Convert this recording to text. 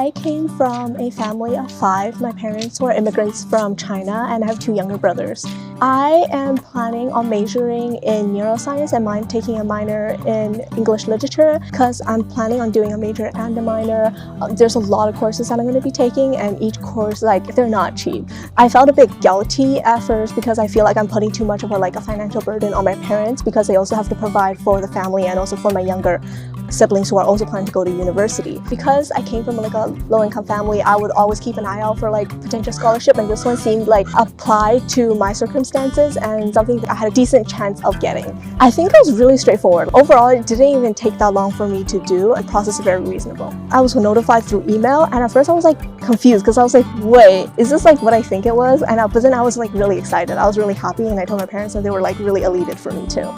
I came from a family of 5. My parents were immigrants from China and I have 2 younger brothers. I am planning on majoring in neuroscience and taking a minor in English literature because I'm planning on doing a major and a minor. There's a lot of courses that I'm going to be taking, and each course, they're not cheap. I felt a bit guilty at first because I feel like I'm putting too much of a financial burden on my parents because they also have to provide for the family and also for my younger siblings who are also planning to go to university. Because I came from a low-income family, I would always keep an eye out for potential scholarship, and this one seemed applied to my circumstances and something that I had a decent chance of getting. I think it was really straightforward. Overall, it didn't even take that long for me to do. The process is very reasonable. I was notified through email, and at first I was confused because I was wait, is this what I think it was? But then I was really excited. I was really happy, and I told my parents, and they were really elated for me too.